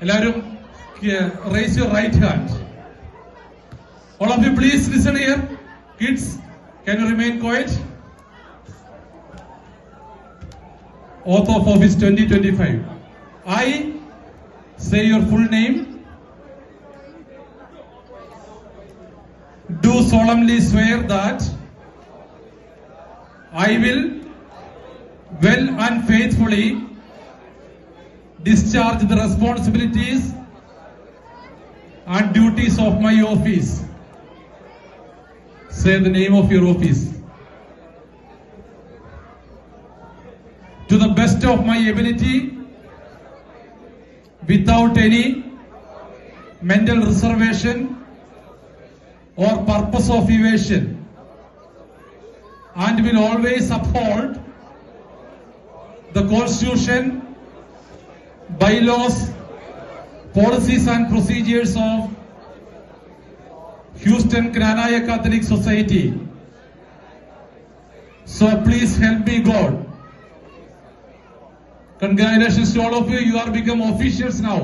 എല്ലാവരും raise your right hand. All of you please listen here. Kids, can you remain quiet? Oath of Office 2025. I say your full name. Do solemnly swear that I will well and faithfully discharge the responsibilities and duties of my office. Say the name of your office. To the best of my ability, without any mental reservation or purpose of evasion, and will always uphold the Constitution, bylaws, policies and procedures of Houston Granaya Catholic Society. So please help me God. Congratulations to all of you. You are become officials now.